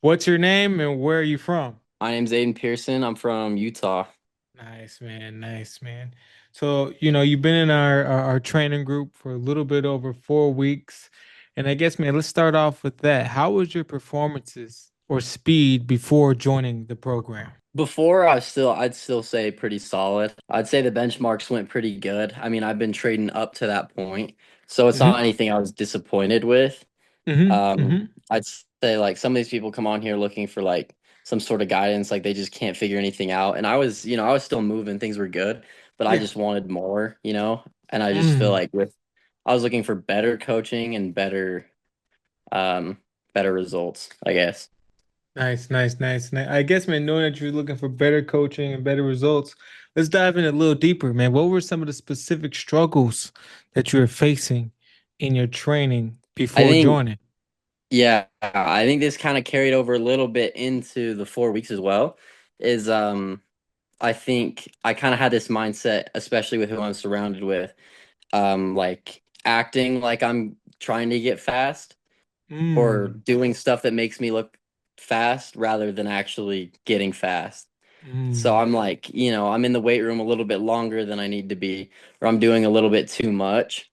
What's your name and where are you from? My name's Aiden Pearson. I'm from Utah. Nice, man. Nice, man. So, you've been in our training group for a little bit over 4 weeks. And I guess, man, let's start off with that. How was your performances or speed before joining the program? Before I'd still say pretty solid. I'd say the benchmarks went pretty good. I mean, I've been trading up to that point, so it's not Mm-hmm. anything I was disappointed with. Mm-hmm. Um, Mm-hmm. I'd say like some of these people come on here looking for like some sort of guidance, like they just can't figure anything out. And I was still moving, things were good, but I Yeah. just wanted more. And I just feel Mm. like with I was looking for better coaching and um better results, I guess. Nice, nice, nice, nice. I guess, man, knowing that you're looking for better coaching and better results, let's dive in a little deeper, man. What were some of the specific struggles that you were facing in your training I before think joining? Yeah, I think this kind of carried over a little bit into the 4 weeks as well. Is I think I kind of had this mindset, especially with who I'm surrounded with, like acting like I'm trying to get fast or Mm, doing stuff that makes me look fast rather than actually getting fast. So mm, I'm like, I'm in the weight room a little bit longer than I need to be, or I'm doing a little bit too much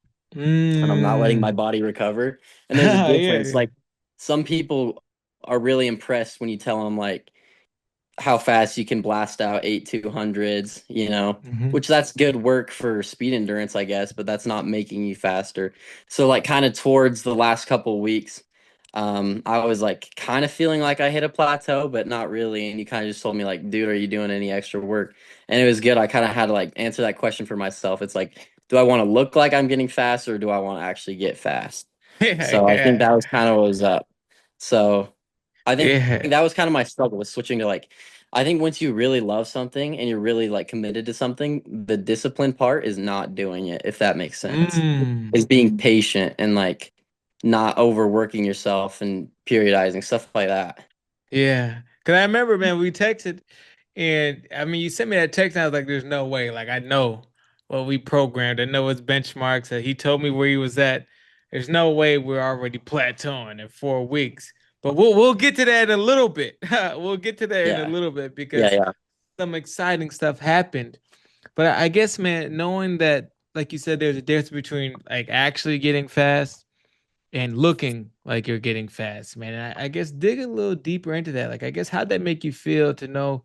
and I'm not letting my mm. body recover. And there's a Yeah, difference. yeah. Like some people are really impressed when you tell them like how fast you can blast out 8 200s, Hmm. which that's good work for speed endurance, I guess, but that's not making you faster. So like kind of towards the last couple of weeks, I was like kind of feeling like I hit a plateau, but not really. And you kind of just told me like, dude, are you doing any extra work? And it was good. I kind of had to like answer that question for myself. It's like, do I want to look like I'm getting fast or do I want to actually get fast? Yeah, So I think yeah. that was kind of what was up. So I think Yeah. that was kind of my struggle with switching to like, I think once you really love something and you're really like committed to something, the discipline part is not doing it, if that makes sense. Mm. Is being patient and like not overworking yourself and periodizing stuff like that. Yeah. Cause I remember, man, we texted and I mean you sent me that text and I was like, there's no way. Like I know what we programmed. I know his benchmarks. He told me where he was at. There's no way we're already plateauing in 4 weeks. But we'll get to that in a little bit. We'll get to that in a Yeah. little bit Yeah. because Yeah. some exciting stuff happened. But I guess, man, knowing that, like you said, there's a difference between like actually getting fast and looking like you're getting fast, man. And I guess dig a little deeper into that. Like, I guess how'd that make you feel to know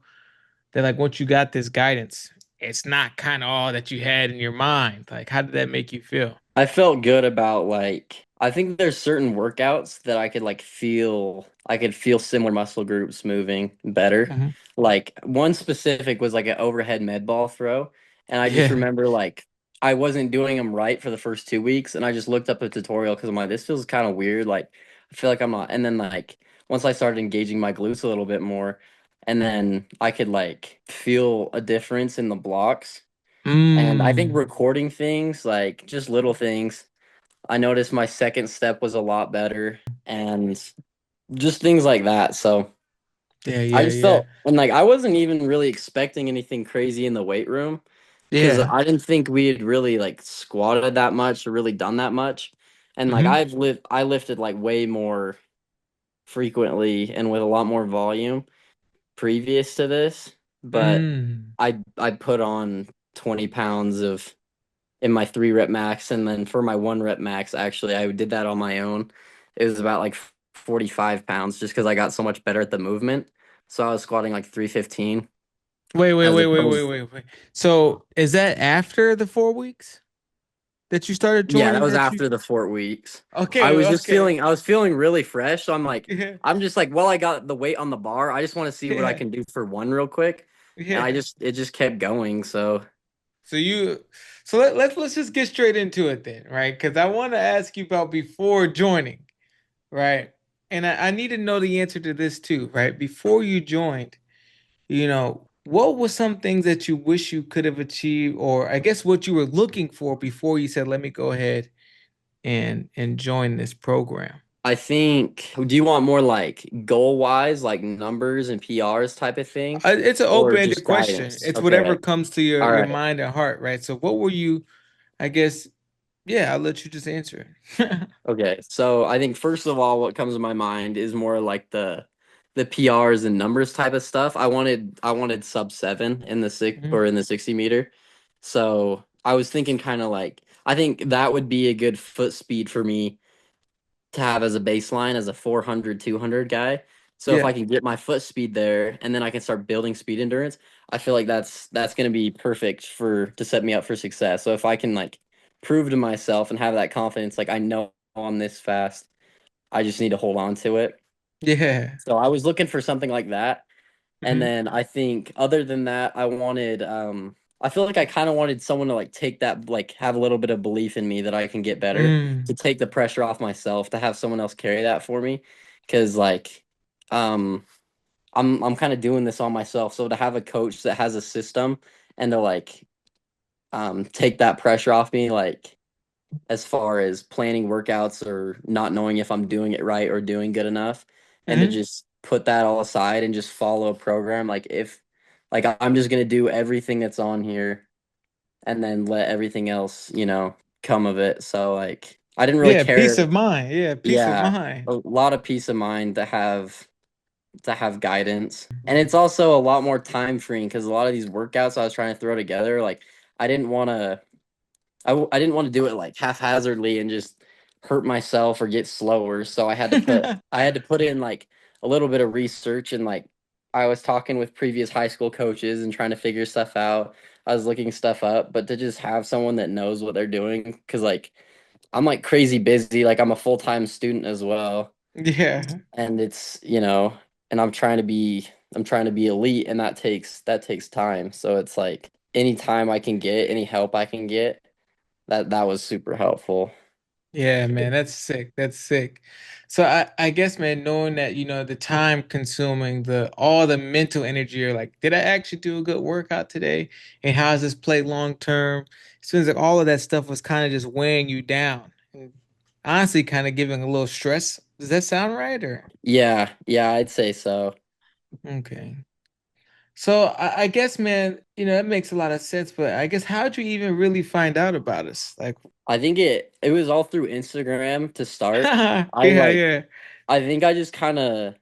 that like once you got this guidance, it's not kind of all that you had in your mind. Like, how did that make you feel? I felt good about like I think there's certain workouts that I could feel similar muscle groups moving better. Hmm. Like one specific was like an overhead med ball throw, and I just Yeah. remember like I wasn't doing them right for the first 2 weeks, and I just looked up a tutorial because I'm like, this feels kind of weird. Like I feel like I'm not. And then like once I started engaging my glutes a little bit more, and then I could like feel a difference in the blocks. And I think Mm. recording things, like just little things, I noticed my second step was a lot better and just things like that. So Yeah, I yeah, just yeah. felt, and like I wasn't even really expecting anything crazy in the weight room because Yeah. I didn't think we had really like squatted that much or really done that much. And like Hmm. I lifted like way more frequently and with a lot more volume previous to this, but Mm. I put on 20 pounds of in my 3 rep max, and then for my 1 rep max, actually, I did that on my own. It was about like 45 pounds just because I got so much better at the movement. So I was squatting like 315 Wait, wait, as wait, wait, wait, opposed. wait, wait. So is that after the 4 weeks that you started Yeah, that joining was that you? after the 4 weeks. Okay, okay. I was feeling really fresh. So I'm like, Yeah, I'm just like, well, I got the weight on the bar. I just want to see what I yeah, can do for one real quick. And yeah. it just kept going. So So you, so let's just get straight into it then, right? Because I want to ask you about before joining, right? And I need to know the answer to this too, right? Before you joined, what were some things that you wish you could have achieved, or I guess what you were looking for before you said, "Let me go ahead and join this program." I think, do you want more like goal wise, like numbers and PRs type of thing, It's an or open-ended just question. guidance? It's whatever Okay. comes to your All your right. mind and heart, right? So what were you, I guess, yeah, I'll let you just answer it. Okay. So I think first of all, what comes to my mind is more like the PRs and numbers type of stuff. I wanted sub 7 in the six Mhm. or in the 60 meter. So I was thinking kind of like I think that would be a good foot speed for me to have as a baseline as a 400 200 guy. So if Yeah. I can get my foot speed there and then I can start building speed endurance, I feel like that's going to be perfect for to set me up for success. So if I can like prove to myself and have that confidence like I know I'm this fast, I just need to hold on to it. Yeah. So I was looking for something like that. And Hmm. then I think other than that, I feel like I kind of wanted someone to like take that like have a little bit of belief in me that I can get better, to Mm. take the pressure off myself, to have someone else carry that for me. Cause like um I'm kind of doing this on myself. So to have a coach that has a system and to like take that pressure off me, like as far as planning workouts or not knowing if I'm doing it right or doing good enough, and to Hmm. just put that all aside and just follow a program. Like if like I'm just gonna do everything that's on here and then let everything else, come of it. So like I didn't really Yeah. Peace care. of mind. Yeah. Peace of Yeah, mind. a lot of peace of mind to have guidance. And it's also a lot more time freeing because a lot of these workouts I was trying to throw together, like I didn't want to I didn't want to do it like haphazardly and just hurt myself or get slower. So I had to put in like a little bit of research, and like I was talking with previous high school coaches and trying to figure stuff out. I was looking stuff up, but to just have someone that knows what they're doing, because like I'm like crazy busy, like I'm a full-time student as well, Yeah. and and I'm trying to be elite, and that takes time. So it's like any time I can get, any help I can get, that was super helpful. Yeah, man, that's sick. That's sick. So I guess, man, knowing that, the time consuming, the all the mental energy, you're like, did I actually do a good workout today? And how does this play long term? It seems like all of that stuff was kind of just weighing you down. And honestly, kind of giving a little stress. Does that sound right or Yeah, yeah, I'd say so. okay? So I guess, man, that makes a lot of sense, but I guess how'd you even really find out about us? Like, I think it was all through Instagram to start. yeah, I like yeah. I think I just kind of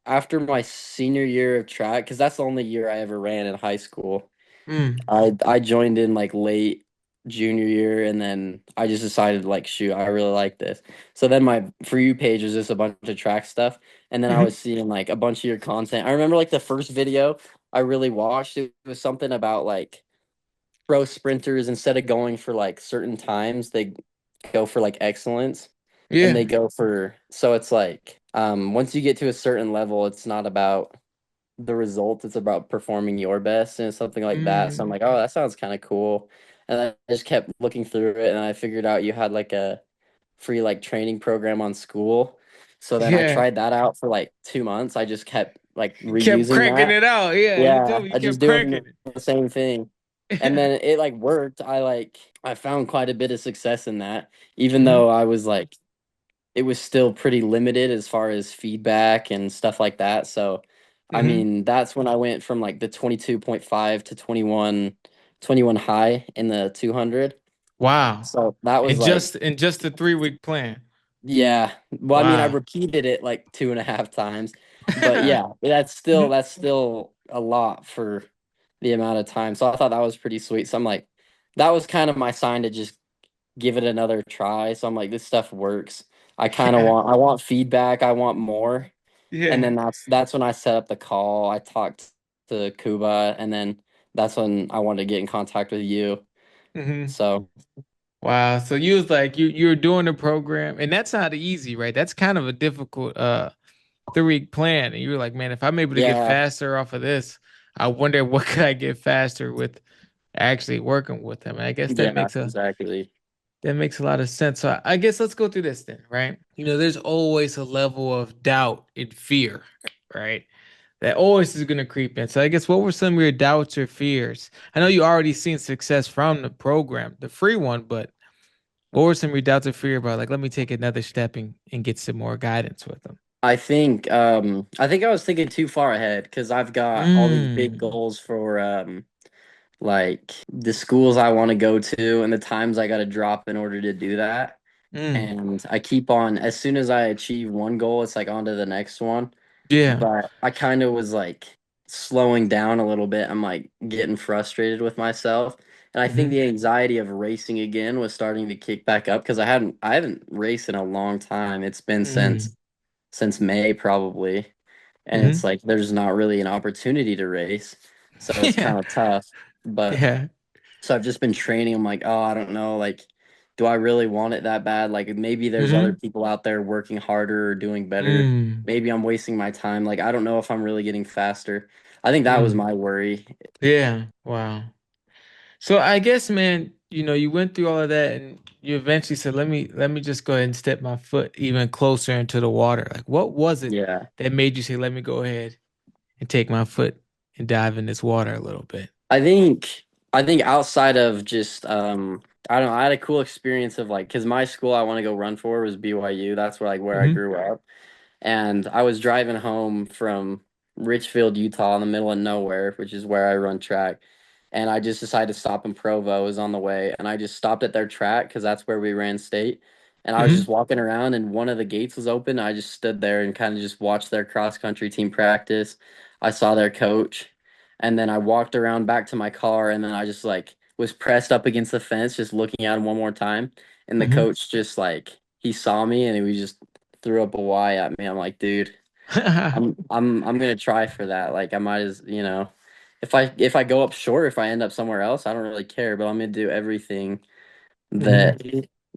after my senior year of track, because that's the only year I ever ran in high school. Mm. I joined in like late junior year, and then I just decided like shoot, I really like this. So then my For You page was just a bunch of track stuff, and then I was Hmm. seeing like a bunch of your content. I remember like the first video I really watched, it was something about like pro sprinters, instead of going for like certain times, they go for like excellence, and they Yeah. go for so it's like once you get to a certain level, it's not about the result, it's about performing your best and something like that. So I'm Mm. like, oh, that sounds kind of cool. And I just kept looking through it, and I figured out you had like a free like training program on school. So then I Yeah. tried that out for like 2 months. I just kept like Kept reusing cranking that. it out. Yeah, you Yeah, told me you I just kept doing cranking the same thing. And it. then it like worked. I found quite a bit of success in that, even Hmm. though I was like it was still pretty limited as far as feedback and stuff like that. So I Hmm. mean, that's when I went from like the 22.5 to 21 high in the 200. Wow. So that was And like just a 3 week plan. yeah. Well, I mean, I Wow. repeated it like 2.5 times, but yeah, that's still a lot for the amount of time. So I thought that was pretty sweet. So I'm like, that was kind of my sign to just give it another try. So I'm like, this stuff works. Yeah. I want feedback. I want more. And Yeah. then that's when I set up the call. I talked to Kuba, and then that's when I wanted to get in contact with you. Hmm. So Wow. So you was like you're doing the program, and that's not easy, right? That's kind of a difficult 3 week plan. And you were like, man, if I'm able to get yeah, faster off of this, I wonder what could I get faster with actually working with them. And I guess yeah, exactly. that makes a lot of sense. So I guess let's go through this then, right? There's always a level of doubt and fear, right? That always is going to creep in. So I guess what were some of your doubts or fears? I know you already seen success from the program, the free one, but what were some of your doubts or fear about? Like, let me take another step and get some more guidance with them. I think I was thinking too far ahead because I've got all these big Mm, goals for like the schools I want to go to and the times I got to drop in order to do that. mm, And I keep on, as soon as I achieve one goal, it's like on to the next one. Yeah. but I kind of was like slowing down a little bit. I'm like getting frustrated with myself. And I think Hmm. the anxiety of racing again was starting to kick back up because I haven't raced in a long time. It's been Mm. since May probably. And it's Hmm. like there's not really an opportunity to race. So it's Yeah. kind of tough. But Yeah. so I've just been training. I'm like, oh, I don't know, like, do I really want it that bad? Like maybe there's other Hmm. people out there working harder or doing better. Mm. Maybe I'm wasting my time. Like I don't know if I'm really getting faster. I think that was Mm. my worry. Yeah. Wow. So I guess, man, you went through all of that and you eventually said, let me just go ahead and step my foot even closer into the water. Like, what was it Yeah. that made you say, let me go ahead and take my foot and dive in this water a little bit? I think outside of just I don't know, I had a cool experience of like because my school I want to go run for was BYU. That's where I Hmm. grew up. And I was driving home from Richfield, Utah, in the middle of nowhere, which is where I run track. And I just decided to stop in Provo. I was on the way, and I just stopped at their track because that's where we ran state. And I was just Hmm. walking around, and one of the gates was open. I just stood there and kind of just watched their cross country team practice. I saw their coach, and then I walked around back to my car, and then I just like was pressed up against the fence, just looking at him one more time. And the Hmm. coach just like he saw me, and he was just threw up a Y at me. I'm like, dude, I'm gonna try for that. Like I might as if I go up short, if I end up somewhere else, I don't really care, but I'm gonna do everything Hmm. that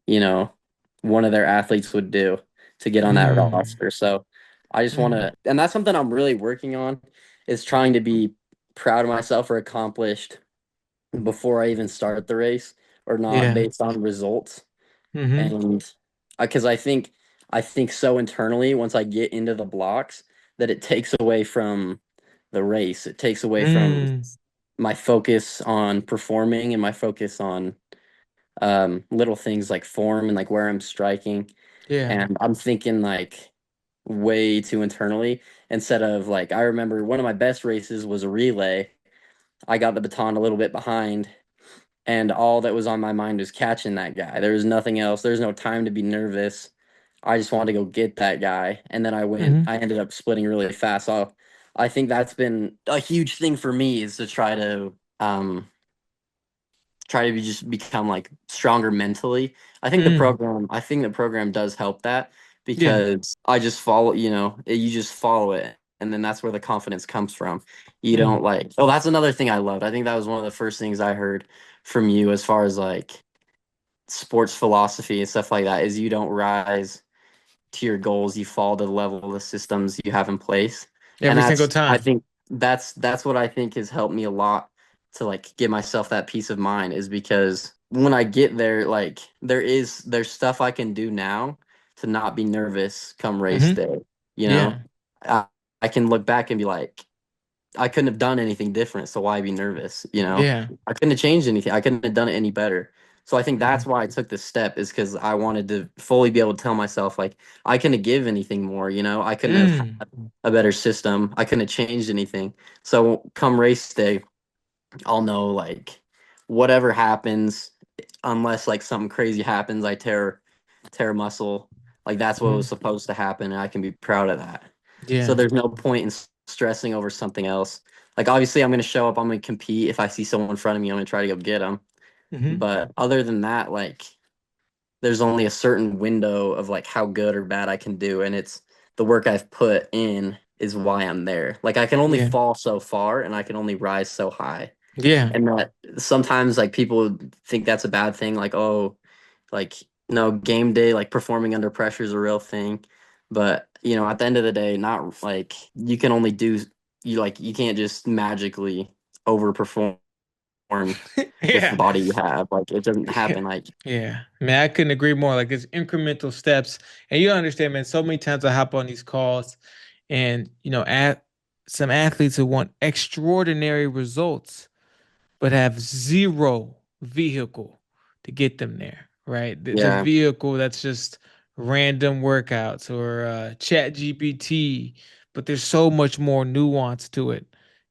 you know one of their athletes would do to get on that Mm. roster. So I just want Mm. to, and that's something I'm really working on is trying to be proud of myself or accomplished before I even start the race or not Yeah. based on results. Hmm. And because I think so internally once I get into the blocks that it takes away from the race. It takes away from Mm. my focus on performing and my focus on little things like form and like where I'm striking. Yeah. And I'm thinking like way too internally instead of like I remember one of my best races was a relay. I got the baton a little bit behind and all that was on my mind was catching that guy. There was nothing else. There's no time to be nervous. I just wanted to go get that guy. And then Hmm. I ended up splitting really fast. So I think that's been a huge thing for me is to try to just become like stronger mentally. Mm. I think the program does help that Yeah. because I just follow, you just follow it and then that's where the confidence comes from. You don't Mm. like, oh, that's another thing I loved. I think that was one of the first things I heard from you as far as like sports philosophy and stuff like that is you don't rise to your goals, you fall to the level of the systems you have in place. And Every single time. that's what I think has helped me a lot to like give myself that peace of mind is because when I get there, like there's stuff I can do now to not be nervous come race Hmm. day. You know, Yeah. I, I can look back and be like, I couldn't have done anything different, so why be nervous? Yeah. I couldn't have changed anything. I couldn't have done it any better. So I think Hmm. that's why I took this step is because I wanted to fully be able to tell myself like I couldn't give anything more, I couldn't have Mm. had a better system. I couldn't have changed anything. So come race day, I'll know like whatever happens, unless like something crazy happens, I tear a muscle. Like that's what was Hmm. supposed to happen, and I can be proud of that. So Yeah. there's no point in stressing over something else. Like obviously, I'm going to show up. I'm going to compete. If I see someone in front of me, I'm going to try to go get them. Hmm. But other than that, like there's only a certain window of like how good or bad I can do, and it's the work I've put in is why I'm there. Like I can only Yeah. fall so far, and I can only rise so high. Yeah. And that sometimes like people think that's a bad thing. Like oh, like no game day, like performing under pressure is a real thing. But at the end of the day, not like you can only do you can't just magically overperform with the Yeah. body you have. Like it doesn't Yeah. happen. Like Yeah. Man, I couldn't agree more. Like it's incremental steps. And you understand, man, so many times I hop on these calls and, at some athletes who want extraordinary results, but have zero vehicle to get them there, right? The yeah. vehicle that's just random workouts or chat GPT, but there's so much more nuance to it.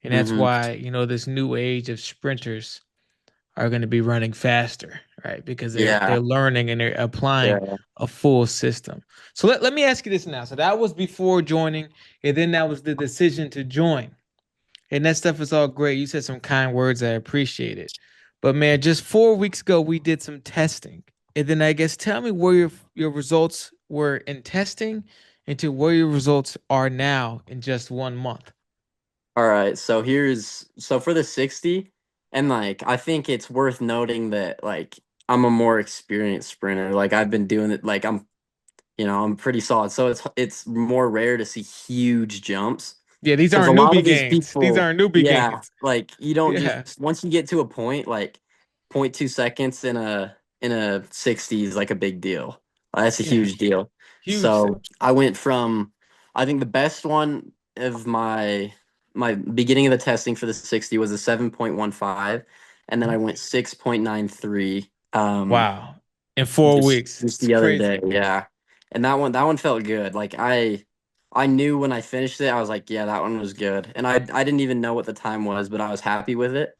And that's Hmm. why, this new age of sprinters are going to be running faster, right? Because they're Yeah. learning and they're applying Yeah. a full system. So let me ask you this now. So that was before joining, and then that was the decision to join. And that stuff is all great. You said some kind words. I appreciate it. But man, just 4 weeks ago, we did some testing. And then I guess tell me where your results were in testing and to where your results are now in just 1 month. All right, so for the 60, and like I think it's worth noting that like I'm a more experienced sprinter. Like I've been doing it like I'm pretty solid. So it's more rare to see huge jumps Yeah, these because a aren't lot newbie of these gains. These people, aren't newbie yeah, gains. like you don't Yeah. just once you get to a point like 0.2 seconds in a 60 is like a big deal. That's a Yeah. huge deal. Huge. So I went from I think the best one of my beginning of the testing for the 60 was a 7.15, and then I went 6.93 Wow. In four just weeks. just It's the other day. crazy. Yeah. And that one felt good. Like I knew when I finished it, I was like, yeah, that one was good. And I didn't even know what the time was, but I was happy with it.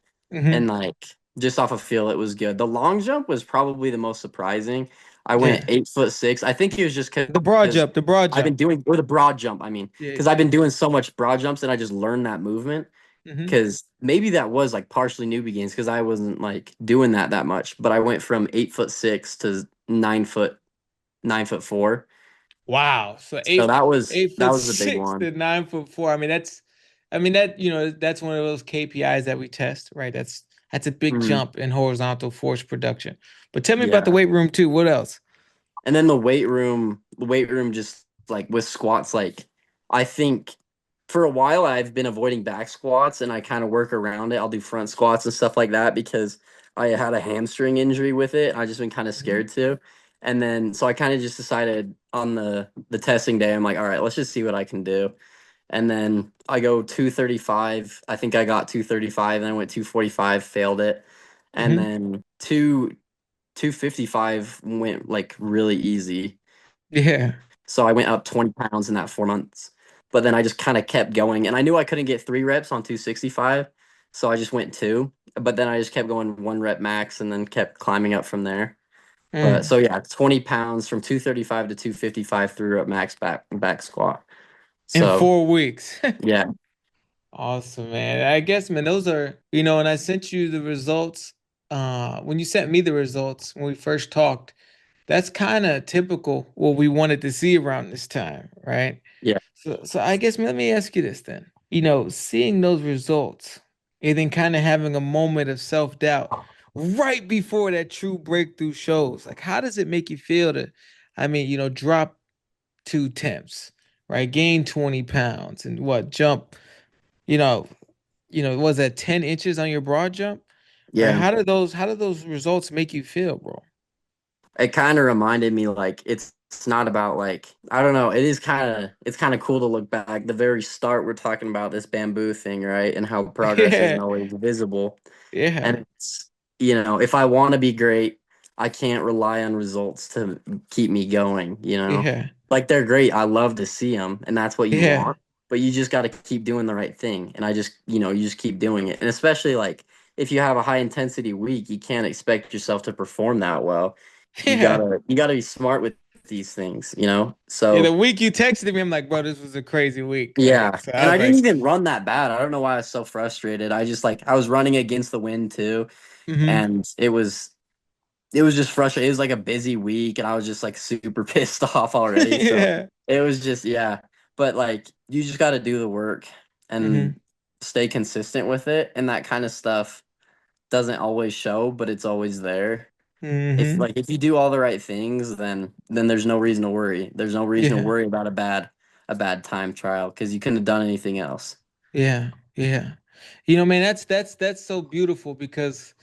And Hmm. like just off of feel, it was good. The long jump was probably the most surprising. I went Yeah. 8'6". I think it was just The broad because jump, the broad I've been jump. doing or the broad jump. I mean, Yeah. because I've been doing so much broad jumps and I just learned that movement. Hmm. Because maybe that was like partially newbie gains because I wasn't like doing that much. But I went from 8'6" to 9'4". Wow. So So that was eight that foot was a big six one. to 9 foot 4. I mean that, that's one of those KPIs that we test, right? That's a big Mhm. jump in horizontal force production. But tell me about the Yeah. weight room too. What else? And then the weight room just like with squats, like I think for a while I've been avoiding back squats and I kind of work around it. I'll do front squats and stuff like that because I had a hamstring injury with it. I just been kind of Mhm. scared to. And then so I kind of just decided on the testing day, I'm like, all right, let's just see what I can do. And then I go 235. I think I got 235, and I went 245, failed it. And Mhm. then 255 went like really easy. Yeah. So I went up 20 pounds in that 4 months. But then I just kind of kept going. And I knew I couldn't get 3 reps on 265. So I just went two. But then I just kept going 1 rep max and then kept climbing up from there. But Mm. so yeah, 20 pounds from 235 to 255 3 rep max back squat. In So 4 weeks. yeah, Awesome, man. I guess, man, those are, and I sent you the results. When you sent me the results when we first talked, that's kind of typical what we wanted to see around this time, right? yeah, So I guess let me ask you this then. Seeing those results and then kind of having a moment of self-doubt right before that true breakthrough shows, like how does it make you feel to, drop 2 temps, right? Gain 20 pounds and what, jump, you know, was that 10 inches on your broad jump? Right? yeah. How do those results make you feel, bro? It kind of reminded me like it's not about like I don't know. It's kind of cool to look back. The very start we're talking about this bamboo thing, right? And how progress isn't Yeah, always visible. yeah, And if I want to be great, I can't rely on results to keep me going. yeah, Like they're great. I love to see them, and that's what you yeah, want. But you just got to keep doing the right thing. And you just keep doing it. And especially like if you have a high intensity week, you can't expect yourself to perform that well. You yeah. gotta you gotta be smart with these things. Yeah, the So week you texted me, I'm like, bro, this was a crazy week, right? yeah. So I And was I didn't like, even run that bad. I don't know why I was so frustrated. I just like I was running against the wind too. mm-hmm. And it was just frustrating. It was like a busy week and I was just like super pissed off already. So Yeah. it was just yeah. But like you just gotta do the work Mm-hmm. and stay consistent with it. And that kind of stuff doesn't always show, but it's always there. If Mm-hmm. like if you do all the right things, then there's no reason to worry. There's no reason to Yeah. worry about a bad time trial because you couldn't have done anything else. Yeah. Yeah. Man, that's so beautiful because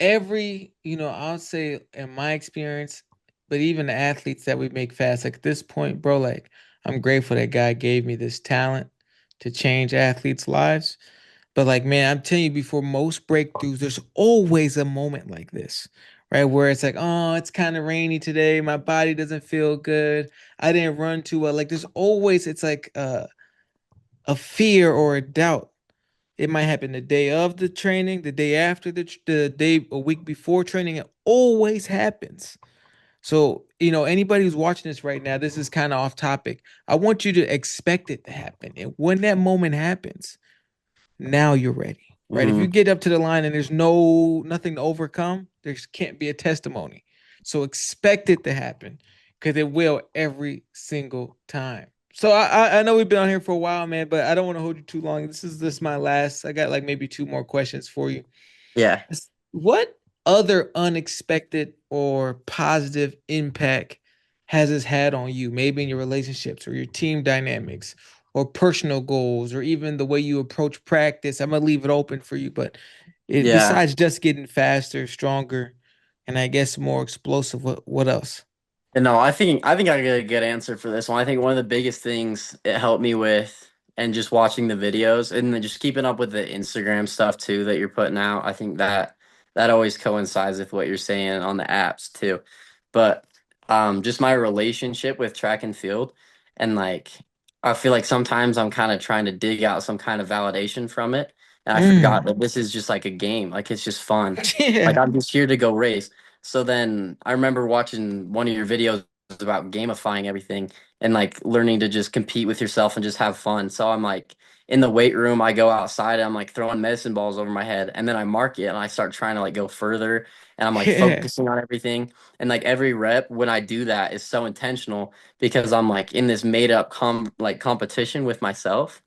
I'll say in my experience, but even the athletes that we make fast, like at this point, bro, like I'm grateful that God gave me this talent to change athletes' lives. But like, man, I'm telling you, before most breakthroughs, there's always a moment like this, right? Where it's like, oh, it's kind of rainy today. My body doesn't feel good. I didn't run too well. Like, it's like a fear or a doubt. It might happen the day of the training, the day after the day, a week before training. It always happens. So, anybody who's watching this right now, this is kind of off topic. I want you to expect it to happen. And when that moment happens, now you're ready, right? If you Hmm. get up to the line and there's nothing to overcome, there can't be a testimony. So expect it to happen because it will every single time. So I know we've been on here for a while, man, but I don't want to hold you too long. This is my last. I got like maybe two more questions for you. Yeah. What other unexpected or positive impact has this had on you? Maybe in your relationships or your team dynamics or personal goals or even the way you approach practice. I'm gonna leave it open for you, but Yeah. besides just getting faster, stronger, and I guess more explosive, what else? And no, I think I got a good answer for this one. I think one of the biggest things it helped me with and just watching the videos and then just keeping up with the Instagram stuff too that you're putting out. I think that always coincides with what you're saying on the apps too. But just my relationship with track and field and like I feel like sometimes I'm kind of trying to dig out some kind of validation from it. And I forgot Mm. that this is just like a game. Like it's just fun. Like Yeah. I'm just here to go race. So then I remember watching one of your videos about gamifying everything and like learning to just compete with yourself and just have fun. So I'm like in the weight room, I go outside and I'm like throwing medicine balls over my head and then I mark it and I start trying to like go further and I'm like Yeah. focusing on everything. And like every rep when I do that is so intentional because I'm like in this made up competition with myself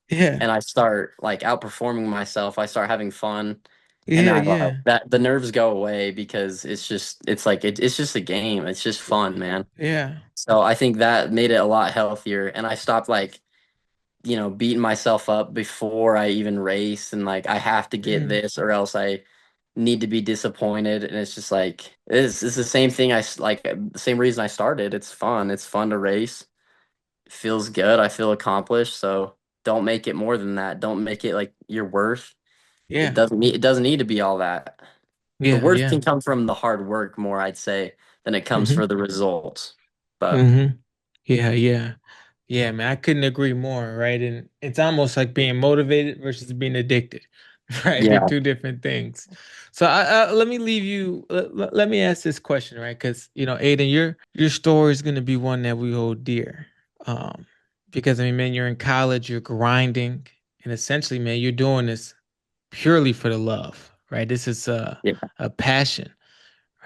Yeah. and I start like outperforming myself. I start having fun and Yeah. I like Yeah. that the nerves go away because it's like it's just a game. It's just fun, man. Yeah. So I think that made it a lot healthier and I stopped like, beating myself up before I even race and like I have to get Mm. this or else I need to be disappointed and it's just like it's the same thing like the same reason I started. It's fun. It's fun to race. It feels good. I feel accomplished. So don't make it more than that. Don't make it like your worth. Yeah. It doesn't need to be all that. The Yeah. worth Yeah. can come from the hard work more, I'd say, than it comes Hmm. for the results. But Hmm. Yeah. Yeah. Yeah, man, I couldn't agree more, right? And it's almost like being motivated versus being addicted, right? They're yeah. two different things. So let me leave you. Let me ask this question, right? Because Aiden, your story is going to be one that we hold dear, um, because I mean, man, you're in college, you're grinding, and essentially, man, you're doing this purely for the love, right? This is Yeah. a passion,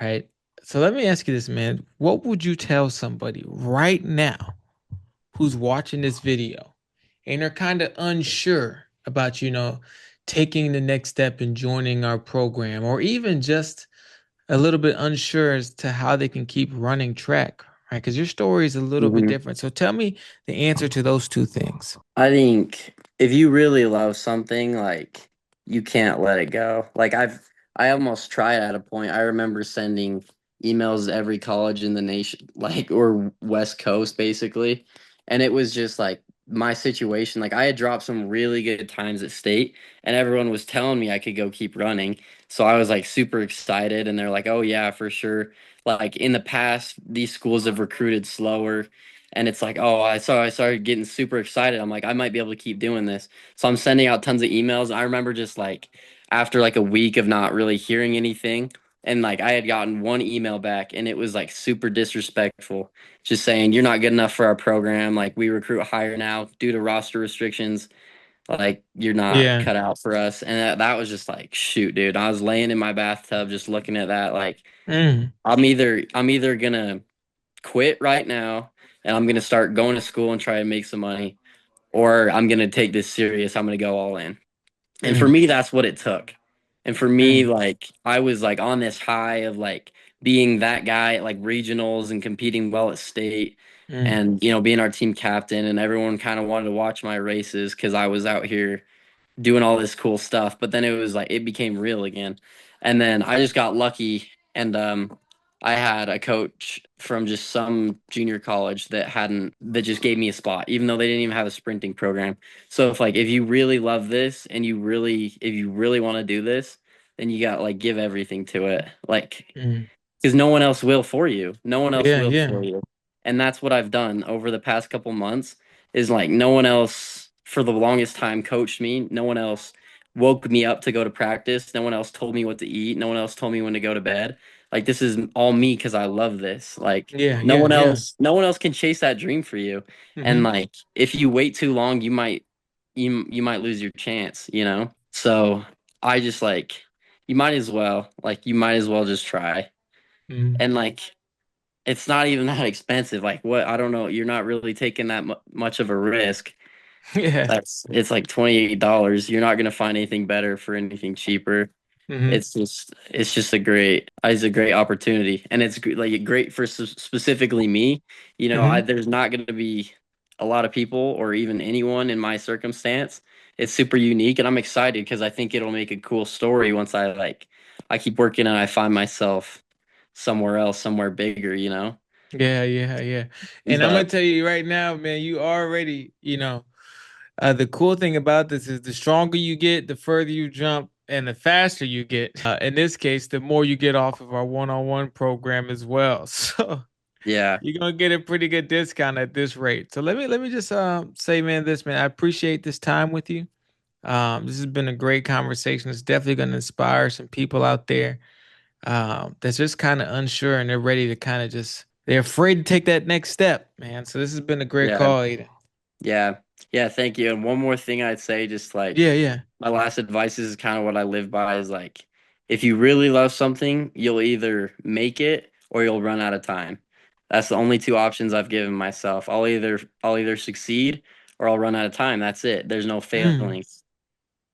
right? So let me ask you this, man. What would you tell somebody right now who's watching this video and are kind of unsure about, taking the next step and joining our program, or even just a little bit unsure as to how they can keep running track, right? Because your story is a little bit Mhm. different. So tell me the answer to those two things. I think if you really love something, like you can't let it go. Like I almost tried at a point. I remember sending emails to every college in the nation, like or West Coast basically. And it was just like my situation. Like I had dropped some really good times at state and everyone was telling me I could go keep running. So I was like super excited and they're like, "Oh yeah, for sure." Like in the past, these schools have recruited slower and it's like, oh, I started getting super excited. I'm like, I might be able to keep doing this. So I'm sending out tons of emails. I remember just like after like a week of not really hearing anything, and like I had gotten one email back, and it was like super disrespectful, just saying you're not good enough for our program. Like we recruit higher now due to roster restrictions. Like you're not Yeah. cut out for us, and that was just like, shoot, dude. I was laying in my bathtub just looking at that, like Mm, I'm either gonna quit right now and I'm gonna start going to school and try to make some money, or I'm gonna take this serious. I'm gonna go all in. And for mm, me, that's what it took. And for me, mm, like I was like on this high of like being that guy at like regionals and competing well at state mm, and being our team captain and everyone kind of wanted to watch my races because I was out here doing all this cool stuff. But then it was like it became real again. And then I just got lucky and I had a coach from just some junior college that just gave me a spot, even though they didn't even have a sprinting program. So if you really love this and if you really want to do this, then you got like give everything to it. Like mm. because no one else will for you. No one else Yeah, will yeah. for you. And that's what I've done over the past couple months is like no one else for the longest time coached me. No one else woke me up to go to practice. No one else told me what to eat. No one else told me when to go to bed. Like this is all me because I love this. Like Yeah, yeah, yeah. no one else can chase that dream for you. And Hmm. like if you wait too long, you might lose your chance, you know? So I just like you might as well just try. Hmm. And like it's not even that expensive. Like what I don't know, you're not really taking that much of a risk. Yeah. That's it's like $28. You're not gonna find anything better for anything cheaper. Hmm. It's just a great opportunity, and like great for specifically me. You know, I Hmm. there's not gonna be a lot of people or even anyone in my circumstance. It's super unique, and I'm excited because I think it'll make a cool story once I keep working and I find myself somewhere else, somewhere bigger. You know, Yeah, yeah, yeah. And I'm gonna but tell you right now, man, you already, the cool thing about this is the stronger you get, the further you jump, and the faster you get. In this case, the more you get off of our one-on-one program as well. So yeah, you're gonna get a pretty good discount at this rate. So let me just say, man, I appreciate this time with you. This has been a great conversation. It's definitely gonna inspire some people out there that's just kind of unsure and they're ready to kind of just they're afraid to take that next step, man. So this has been a great yeah. call, Aiden. Yeah. Yeah, thank you. And one more thing I'd say, just like Yeah, yeah. my last advice is kind of what I live by is like if you really love something, you'll either make it or you'll run out of time. That's the only two options I've given myself. I'll either succeed or I'll run out of time. That's it. There's no Mm, failing.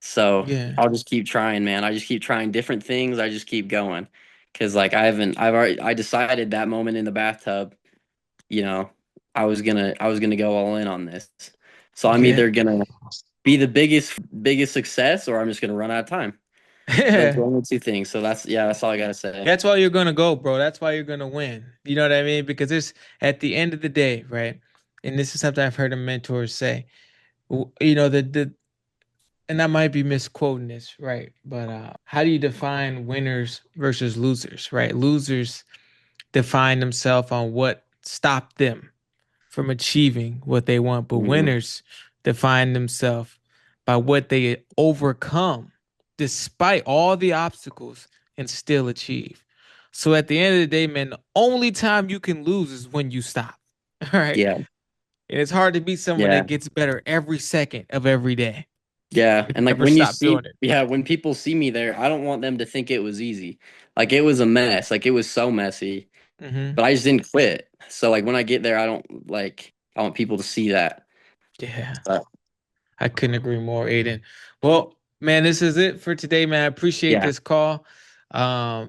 So yeah. I'll just keep trying, man. I just keep trying different things. I just keep going. Cause like I decided that moment in the bathtub, you know, I was gonna go all in on this. So I'm Yeah. either gonna be the biggest success or I'm just gonna run out of time. Those are the Yeah. only two things. So that's all I gotta say. That's why you're gonna go, bro. That's why you're gonna win. You know what I mean? Because it's at the end of the day, right? And this is something I've heard a mentors say. The and I might be misquoting this, right? But how do you define winners versus losers, right? Losers define themselves on what stopped them from achieving what they want, but Mhm. winners define themselves by what they overcome despite all the obstacles and still achieve. So at the end of the day, man, the only time you can lose is when you stop. All right. Yeah, And it's hard to be someone that yeah, gets better every second of every day yeah. if you And like never when you stop doing see, it. yeah, when people see me there, I don't want them to think it was easy. Like it was a mess. Like it was so messy, Hmm. but I just didn't quit. So like when I get there, I want people to see that. Yeah. But I couldn't agree more, Aiden. Well, man, this is it for today, man. I appreciate yeah, this call. I'll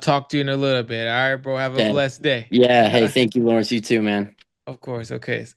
talk to you in a little bit. All right, bro. Have a okay. blessed day. Yeah. Hey, thank you, Lawrence. You too, man. Of course. Okay.